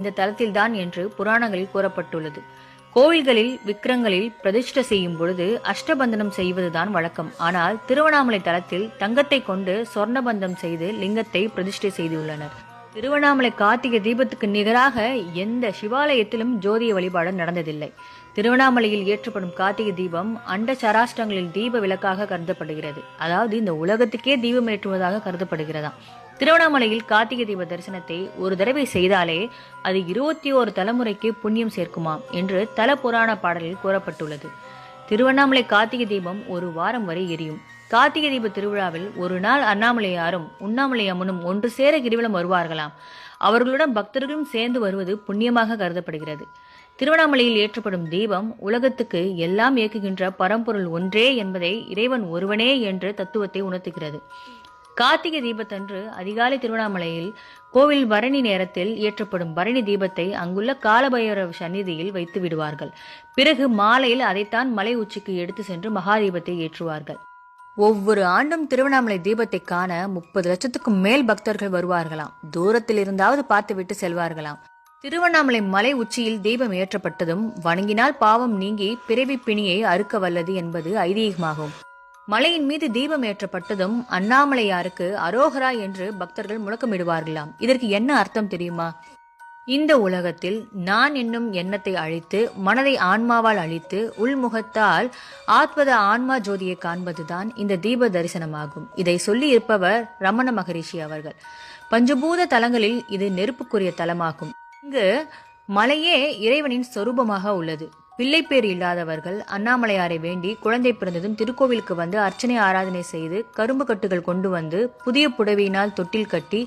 இந்த தலத்தில்தான் என்று புராணங்களில் கூறப்பட்டுள்ளது. கோவில்களில் விக்கிரங்களில் பிரதிஷ்டை செய்யும் பொழுது அஷ்டபந்தனம் செய்வதுதான் வழக்கம். ஆனால் திருவண்ணாமலை தலத்தில் தங்கத்தை கொண்டு சொர்ணபந்தம் செய்து லிங்கத்தை பிரதிஷ்டை செய்துள்ளனர். திருவண்ணாமலை கார்த்திகை தீபத்துக்கு நிகராக எந்த சிவாலயத்திலும் ஜோதிய வழிபாடு நடந்ததில்லை. திருவண்ணாமலையில் ஏற்றப்படும் கார்த்திகை தீபம் அண்ட சராஷ்டிரங்களில் தீப விளக்காக கருதப்படுகிறது. அதாவது இந்த உலகத்துக்கே தீபம் ஏற்றுவதாக கருதப்படுகிறதாம். திருவண்ணாமலையில் கார்த்திகை தீப தரிசனத்தை ஒரு தடவை செய்தாலே அது 21 தலைமுறைக்கு புண்ணியம் சேர்க்குமாம் என்று தல புராண பாடலில் கூறப்பட்டுள்ளது. திருவண்ணாமலை கார்த்திகை தீபம் ஒரு வாரம் வரை எரியும். கார்த்திகை தீப திருவிழாவில் ஒரு நாள் அண்ணாமலையாரும் உண்ணாமலை அம்மனும் ஒன்று சேர கிரிவலம் வருவார்களாம். அவர்களுடன் பக்தர்களும் சேர்ந்து வருவது புண்ணியமாக கருதப்படுகிறது. திருவண்ணாமலையில் ஏற்றப்படும் தீபம் உலகத்துக்கு எல்லாம் இயக்குகின்ற பரம்பொருள் ஒன்றே என்பதை இறைவன் ஒருவனே என்ற தத்துவத்தை உணர்த்துகிறது. கார்த்திகை தீபத்தன்று அதிகாலை திருவண்ணாமலையில் கோவில் பரணி நேரத்தில் ஏற்றப்படும் பரணி தீபத்தை அங்குள்ள காலபைரவ சந்நிதியில் வைத்து விடுவார்கள். பிறகு மாலையில் அதைத்தான் மலை உச்சிக்கு எடுத்து சென்று மகாதீபத்தை ஏற்றுவார்கள். ஒவ்வொரு ஆண்டும் திருவண்ணாமலை தீபத்தை காண 30 லட்சத்துக்கும் மேல் பக்தர்கள் வருவார்களாம். தூரத்தில் இருந்தாவது பார்த்துவிட்டு செல்வார்களாம். திருவண்ணாமலை மலை உச்சியில் தீபம் ஏற்றப்பட்டதும் வணங்கினால் பாவம் நீங்கி பிறவி பிணியை அறுக்க வல்லது என்பது ஐதீகமாகும். மலையின் மீது தீபம் ஏற்றப்பட்டதும் அண்ணாமலையாருக்கு அரோகரா என்று பக்தர்கள் முழக்கமிடுவார்களாம். இதற்கு என்ன அர்த்தம் தெரியுமா? இந்த உலகத்தில் நான் என்னும் எண்ணத்தை அழித்து மனதை ஆன்மாவால் அழித்து உள்முகத்தால் ஆத்மத ஆன்மா ஜோதியை காண்பதுதான் இந்த தீப தரிசனமாகும். இதை சொல்லி இருப்பவர் ரமண மகரிஷி அவர்கள். பஞ்சபூத தலங்களில் இது நெருப்புக்குரிய தலமாகும். இங்கு மலையே இறைவனின் சொரூபமாக உள்ளது. பிள்ளைப்பேறு இல்லாதவர்கள் அண்ணாமலையாரை வேண்டி குழந்தை பிறந்ததும் திருக்கோவிலுக்கு வந்து அர்ச்சனை ஆராதனை செய்து கரும்பு கட்டுகள் கொண்டு வந்து புதிய புடவையினால் தொட்டில் கட்டி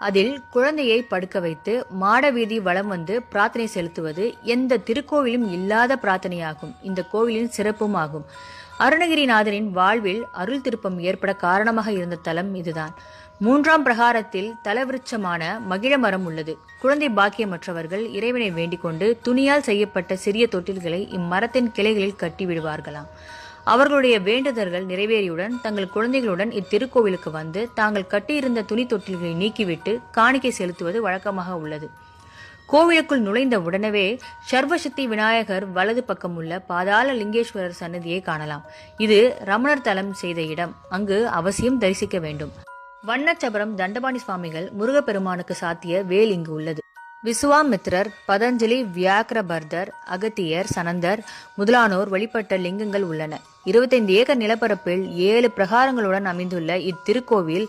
அதில் குழந்தையை படுக்க வைத்து மாட வீதி வலம் வந்து பிரார்த்தனை செலுத்துவது எந்த திருக்கோவிலும் இல்லாத பிரார்த்தனையாகும். இந்த கோவிலின் சிறப்பும் ஆகும். அருணகிரிநாதரின் வாழ்வில் அருள் திருப்பம் ஏற்பட காரணமாக இருந்த தலம் இதுதான். 3ஆம் பிரகாரத்தில் தலவிருட்சமான மகிழ மரம் உள்ளது. குழந்தை பாக்கியமற்றவர்கள் இறைவனை வேண்டிக் கொண்டு துணியால் செய்யப்பட்ட சிறிய தொட்டில்களை இம்மரத்தின் கிளைகளில் கட்டி விடுவார்களாம். அவர்களுடைய வேண்டுதல்கள் நிறைவேறியுடன் தங்கள் குழந்தைகளுடன் இத்திருக்கோவிலுக்கு வந்து தாங்கள் கட்டியிருந்த துணி தொட்டில்களை நீக்கிவிட்டு காணிக்கை செலுத்துவது வழக்கமாக உள்ளது. கோவிலுக்குள் நுழைந்த உடனே சர்வசக்தி விநாயகர் வலது பக்கம் உள்ள பாதாள லிங்கேஸ்வரர் சன்னதியை காணலாம். இது ரமணர் தலம் செய்த இடம். அங்கு அவசியம் தரிசிக்க வேண்டும். வண்ணச்சபரம் தண்டபாணி சுவாமிகள் முருகப்பெருமானுக்கு சாத்திய வேல் இங்கு உள்ளது. விசுவாமித்திரர், பதஞ்சலி, வியாக்கிரபர்தர், அகத்தியர், சனந்தர் முதலானோர் வழிபட்ட லிங்கங்கள் உள்ளன. 25 ஏக்கர் நிலப்பரப்பில் 7 பிரகாரங்களுடன் அமைந்துள்ள இத்திருக்கோவில்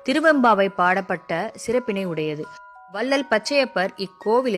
திருவெம்பாவை பாடப்பட்ட சிறப்பினை உடையது. வள்ளல் பச்சையப்பர் இக்கோவிலில்